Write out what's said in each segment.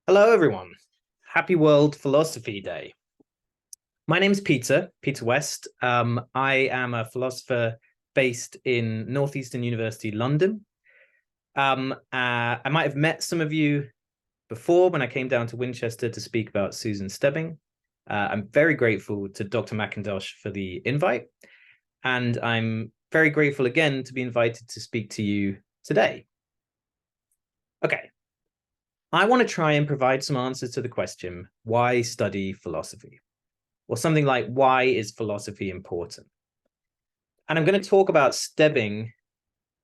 Hello, everyone. Happy World Philosophy Day. My name is Peter West. I am a philosopher based in Northeastern University, London. I might have met some of you before when I came down to Winchester to speak about Susan Stebbing. I'm very grateful to Dr. McIntosh for the invite, and I'm very grateful again to be invited to speak to you today. Okay, I want to try and provide some answers to the question, why study philosophy? Or something like, why is philosophy important? And I'm going to talk about Stebbing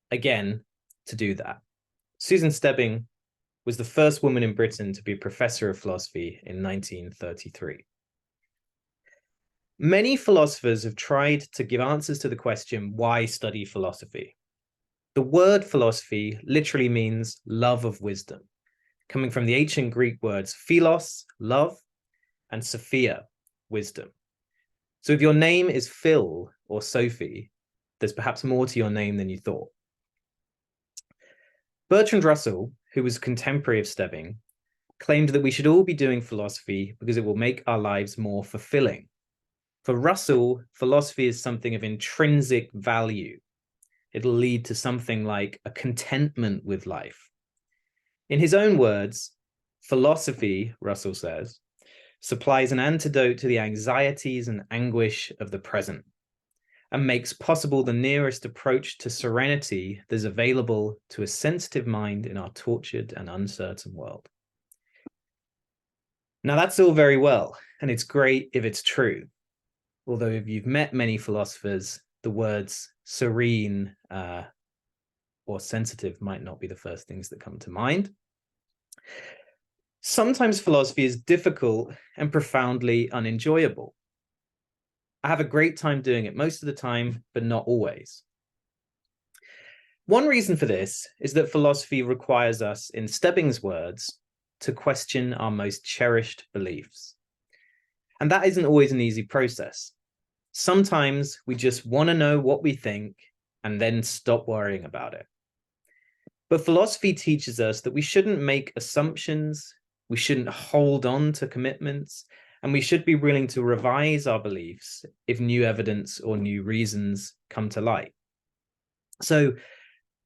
again to do that. Susan Stebbing was the first woman in Britain to be a professor of philosophy in 1933. Many philosophers have tried to give answers to the question, why study philosophy? The word philosophy literally means love of wisdom, coming from the ancient Greek words philos, love, and sophia, wisdom. So if your name is Phil or Sophie, there's perhaps more to your name than you thought. Bertrand Russell, who was a contemporary of Stebbing, claimed that we should all be doing philosophy because it will make our lives more fulfilling. For Russell, philosophy is something of intrinsic value. It'll lead to something like a contentment with life. In his own words, philosophy, Russell says, supplies an antidote to the anxieties and anguish of the present and makes possible the nearest approach to serenity that is available to a sensitive mind in our tortured and uncertain world. Now, that's all very well, and it's great if it's true. Although if you've met many philosophers, the words serene or sensitive might not be the first things that come to mind. Sometimes philosophy is difficult and profoundly unenjoyable. I have a great time doing it most of the time, but not always. One reason for this is that philosophy requires us, in Stebbing's words, to question our most cherished beliefs. And that isn't always an easy process. Sometimes we just want to know what we think and then stop worrying about it. But philosophy teaches us that we shouldn't make assumptions, we shouldn't hold on to commitments, and we should be willing to revise our beliefs if new evidence or new reasons come to light. So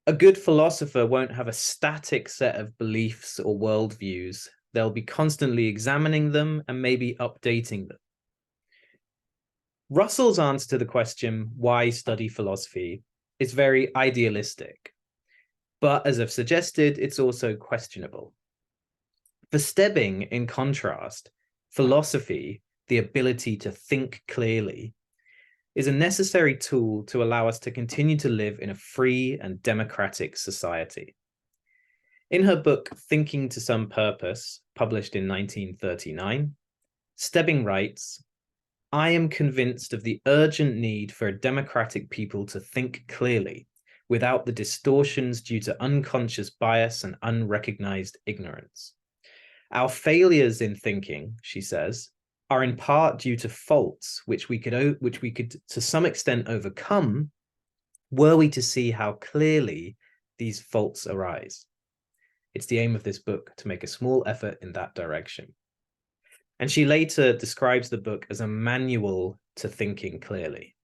a good philosopher won't have a static set of beliefs or worldviews. They'll be constantly examining them and maybe updating them. Russell's answer to the question, why study philosophy, is very idealistic. But as I've suggested, it's also questionable. For Stebbing, in contrast, philosophy, the ability to think clearly, is a necessary tool to allow us to continue to live in a free and democratic society. In her book, Thinking to Some Purpose, published in 1939, Stebbing writes, I am convinced of the urgent need for a democratic people to think clearly, without the distortions due to unconscious bias and unrecognized ignorance. Our failures in thinking, she says, are in part due to faults which we could to some extent overcome were we to see how clearly these faults arise. It's the aim of this book to make a small effort in that direction. And she later describes the book as a manual to thinking clearly.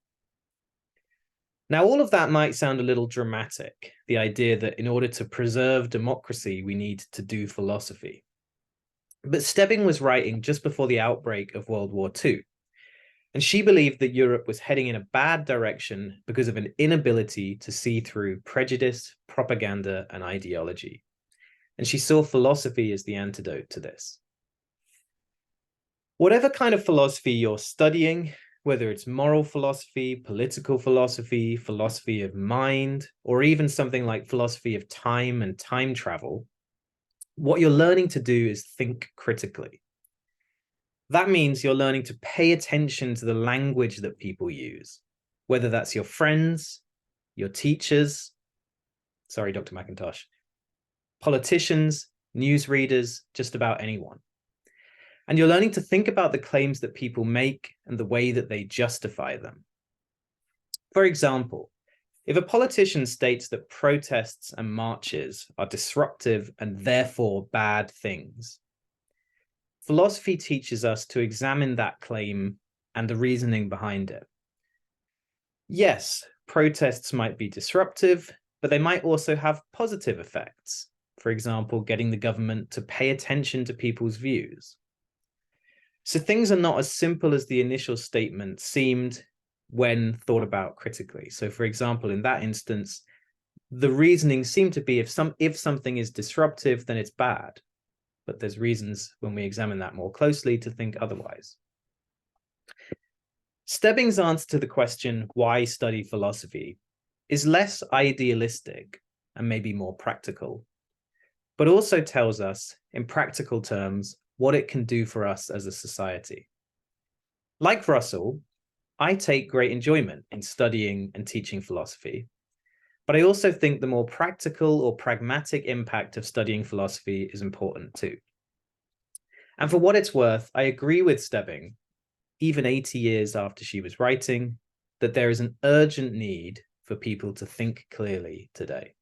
Now, all of that might sound a little dramatic, the idea that in order to preserve democracy, we need to do philosophy. But Stebbing was writing just before the outbreak of World War II, and she believed that Europe was heading in a bad direction because of an inability to see through prejudice, propaganda, and ideology. And she saw philosophy as the antidote to this. Whatever kind of philosophy you're studying, whether it's moral philosophy, political philosophy, philosophy of mind, or even something like philosophy of time and time travel, what you're learning to do is think critically. That means you're learning to pay attention to the language that people use, whether that's your friends, your teachers, sorry, Dr. McIntosh, politicians, newsreaders, just about anyone. And you're learning to think about the claims that people make and the way that they justify them. For example, if a politician states that protests and marches are disruptive and therefore bad things, philosophy teaches us to examine that claim and the reasoning behind it. Yes, protests might be disruptive, but they might also have positive effects. For example, getting the government to pay attention to people's views. So things are not as simple as the initial statement seemed when thought about critically. So for example, in that instance, the reasoning seemed to be if something is disruptive, then it's bad. But there's reasons when we examine that more closely to think otherwise. Stebbing's answer to the question, why study philosophy, is less idealistic and maybe more practical, but also tells us in practical terms what it can do for us as a society. Like Russell, I take great enjoyment in studying and teaching philosophy, but I also think the more practical or pragmatic impact of studying philosophy is important too. And for what it's worth, I agree with Stebbing, even 80 years after she was writing, that there is an urgent need for people to think clearly today.